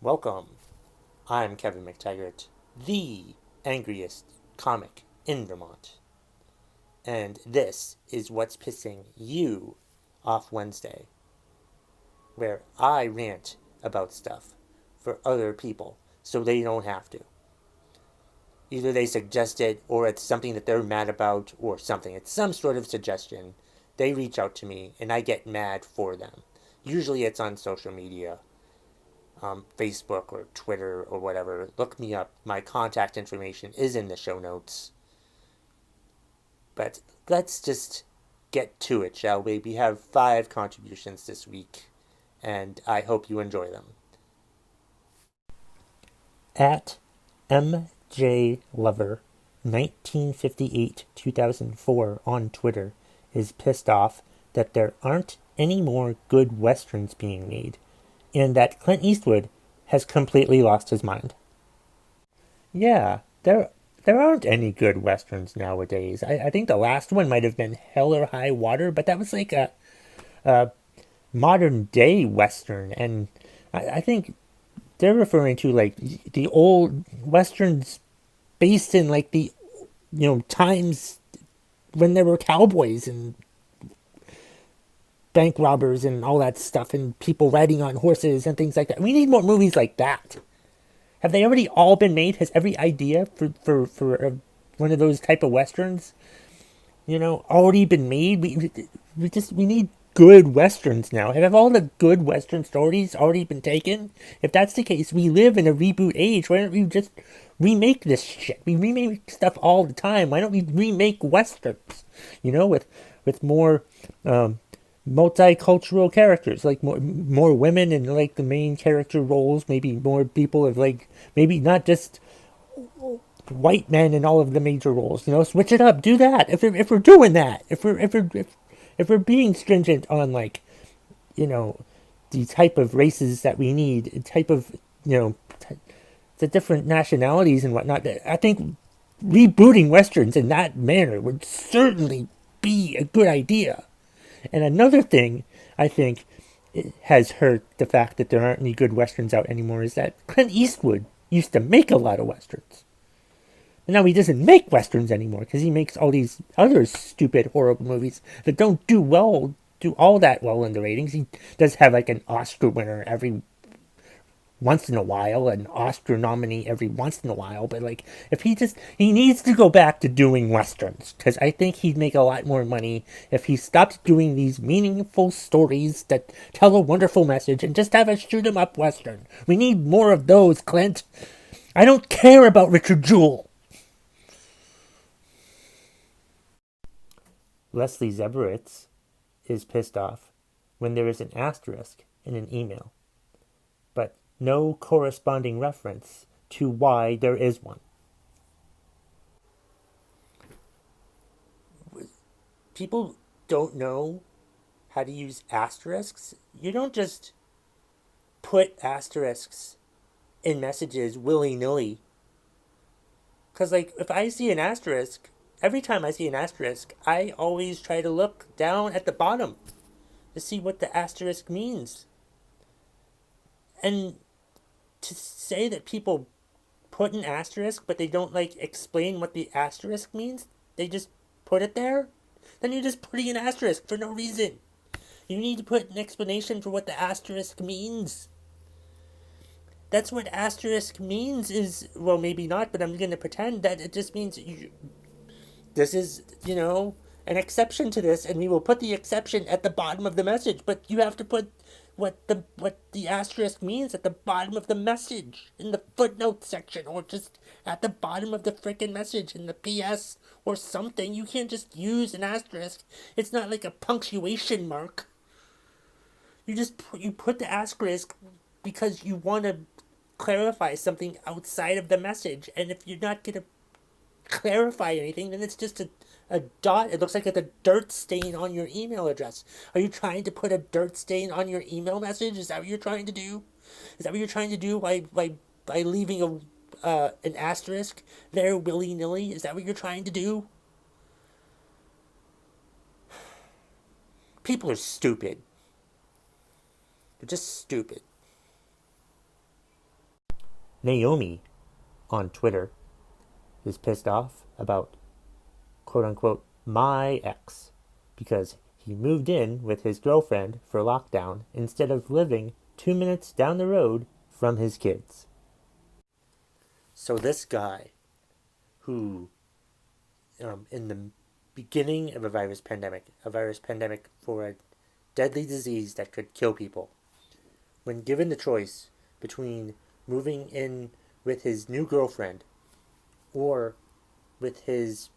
Welcome. I'm Kevin McTaggart, the angriest comic in Vermont. And this is what's pissing you off Wednesday, where I rant about stuff for other people so they don't have to. Either they suggest it, or it's something that they're mad about, or something. It's some sort of suggestion. They reach out to me, and I get mad for them. Usually it's on social media, Facebook or Twitter or whatever. Look me up. My contact information is in the show notes. But let's just get to it, shall we? We have 5 contributions this week, and I hope you enjoy them. At MJ Lover 1958-2004 on Twitter is pissed off that there aren't any more good westerns being made, and that Clint Eastwood has completely lost his mind. Yeah, there aren't any good westerns nowadays. I think the last one might have been Hell or High Water, but that was like a modern day western, and I think they're referring to like the old westerns based in like the times when there were cowboys and bank robbers and all that stuff and people riding on horses and things like that. We need more movies like that. Have they already all been made? Has every idea for one of those type of westerns, already been made? We need good westerns now. Have all the good western stories already been taken? If that's the case, we live in a reboot age. Why don't we just remake this shit? We remake stuff all the time. Why don't we remake westerns? With more multicultural characters, like more women in like the main character roles, maybe more people of like maybe not just white men in all of the major roles. Switch it up, do that. If we're doing that, if we're being stringent on like the type of races that we need, type of the different nationalities and whatnot, I think rebooting westerns in that manner would certainly be a good idea. And another thing I think it has hurt the fact that there aren't any good westerns out anymore is that Clint Eastwood used to make a lot of westerns. And now he doesn't make westerns anymore because he makes all these other stupid, horrible movies that don't do all that well in the ratings. He does have like an Oscar winner every once in a while, an Oscar nominee every once in a while, but like if he needs to go back to doing westerns, because I think he'd make a lot more money if he stopped doing these meaningful stories that tell a wonderful message and just have a shoot 'em up western. We need more of those, Clint. I don't care about Richard Jewell. Leslie Zeberitz is pissed off when there is an asterisk in an email, but no corresponding reference to why there is one. People don't know how to use asterisks. You don't just put asterisks in messages willy-nilly. Because, like, if I see an asterisk, every time I see an asterisk, I always try to look down at the bottom to see what the asterisk means. And to say that people put an asterisk, but they don't like explain what the asterisk means, they just put it there, then you're just putting an asterisk for no reason. You need to put an explanation for what the asterisk means. That's what asterisk means is, well, maybe not, but I'm going to pretend that it just means this is, an exception to this, and we will put the exception at the bottom of the message, but you have to put what the asterisk means at the bottom of the message in the footnote section, or just at the bottom of the frickin' message in the PS or something. You can't just use an asterisk. It's not like a punctuation mark. You put the asterisk because you want to clarify something outside of the message, and if you're not gonna clarify anything, then it's just a dot. It looks like it's a dirt stain on your email address. Are you trying to put a dirt stain on your email message? Is that what you're trying to do? Is that what you're trying to do by leaving an asterisk there willy nilly? Is that what you're trying to do? People are stupid. They're just stupid. Naomi on Twitter is pissed off about quote unquote my ex because he moved in with his girlfriend for lockdown instead of living 2 minutes down the road from his kids. So this guy who in the beginning of a virus pandemic for a deadly disease that could kill people, when given the choice between moving in with his new girlfriend or with his,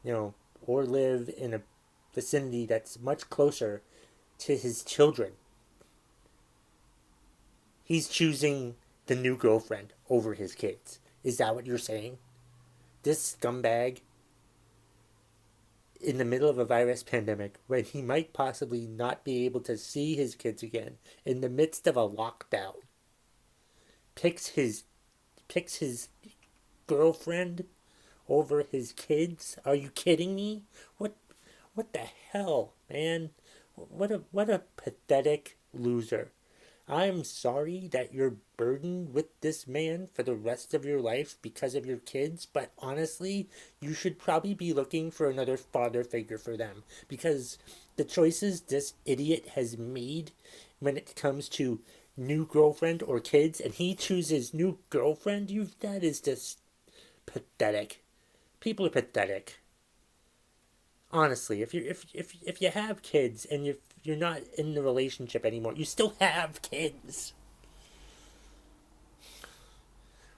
or live in a vicinity that's much closer to his children, he's choosing the new girlfriend over his kids. Is that what you're saying? This scumbag, in the middle of a virus pandemic, when he might possibly not be able to see his kids again, in the midst of a lockdown, picks his girlfriend over his kids? Are you kidding me? What the hell, man? What a pathetic loser. I'm sorry that you're burdened with this man for the rest of your life because of your kids, but honestly, you should probably be looking for another father figure for them, because the choices this idiot has made when it comes to new girlfriend or kids, and he chooses new girlfriend, that is just pathetic. People are pathetic. Honestly, if you have kids and you're not in the relationship anymore, you still have kids.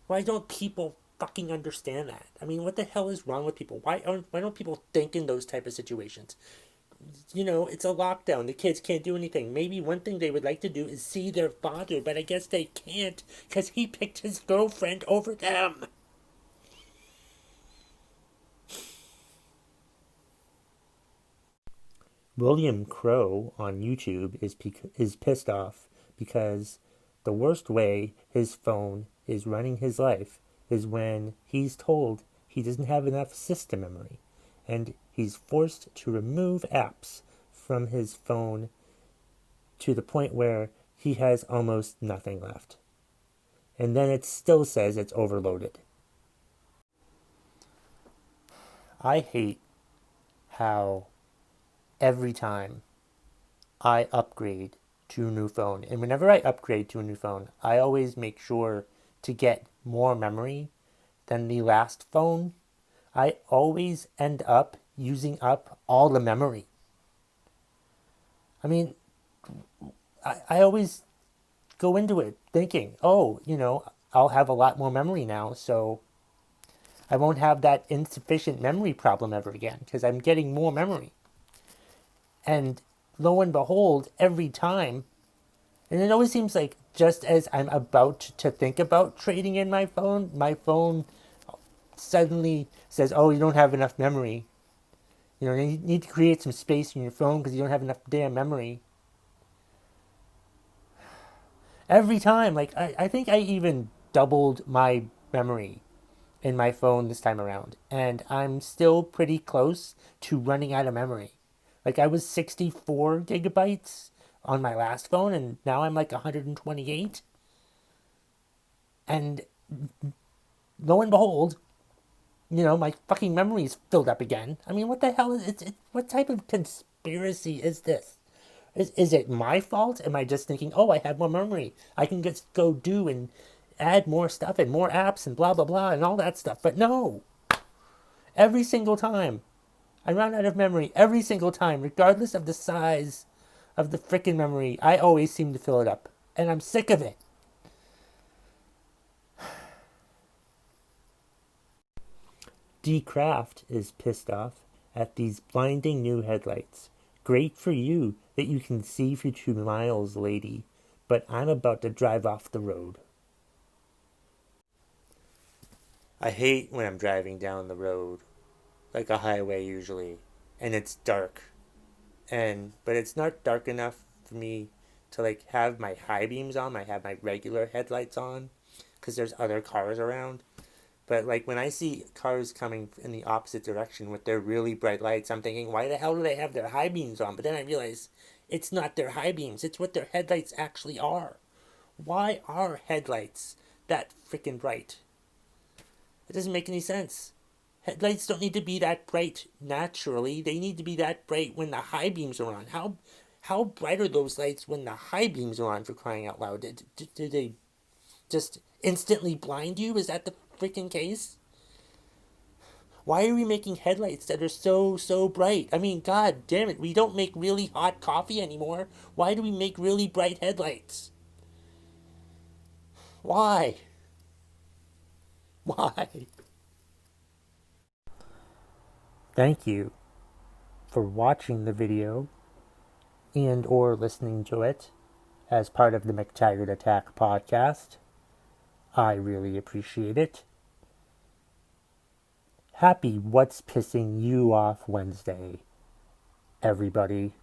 Why don't people fucking understand that? I mean, what the hell is wrong with people? Why don't people think in those type of situations? It's a lockdown. The kids can't do anything. Maybe one thing they would like to do is see their father, but I guess they can't because he picked his girlfriend over them. William Crow on YouTube is pissed off because the worst way his phone is running his life is when he's told he doesn't have enough system memory, and he's forced to remove apps from his phone to the point where he has almost nothing left. And then it still says it's overloaded. I hate how every time I upgrade to a new phone, and whenever I upgrade to a new phone, I always make sure to get more memory than the last phone. I always end up using up all the memory. I mean, I always go into it thinking, oh, I'll have a lot more memory now, so I won't have that insufficient memory problem ever again because I'm getting more memory. And lo and behold, every time, and it always seems like just as I'm about to think about trading in my phone suddenly says, oh, you don't have enough memory. You need to create some space in your phone because you don't have enough damn memory. Every time, I think I even doubled my memory in my phone this time around, and I'm still pretty close to running out of memory. I was 64 gigabytes on my last phone, and now I'm 128. And lo and behold, my fucking memory is filled up again. I mean, what the hell is it? What type of conspiracy is this? Is it my fault? Am I just thinking, oh, I have more memory, I can just go do and add more stuff and more apps and blah, blah, blah, and all that stuff? But no. Every single time I run out of memory, every single time, regardless of the size of the frickin' memory, I always seem to fill it up. And I'm sick of it. D. Craft is pissed off at these blinding new headlights. Great for you that you can see for 2 miles, lady, but I'm about to drive off the road. I hate when I'm driving down the road, like a highway usually, and it's dark. But it's not dark enough for me to have my high beams on. I have my regular headlights on because there's other cars around. But when I see cars coming in the opposite direction with their really bright lights, I'm thinking, why the hell do they have their high beams on? But then I realize it's not their high beams. It's what their headlights actually are. Why are headlights that freaking bright. It doesn't make any sense. Headlights don't need to be that bright naturally. They need to be that bright when the high beams are on. How bright are those lights when the high beams are on, for crying out loud? Did they just instantly blind you? Is that the freaking case? Why are we making headlights that are so bright? I mean, god damn it, we don't make really hot coffee anymore. Why do we make really bright headlights? Why? Why? Thank you for watching the video and or listening to it as part of the McTaggart Attack podcast. I really appreciate it. Happy What's Pissing You Off Wednesday, everybody.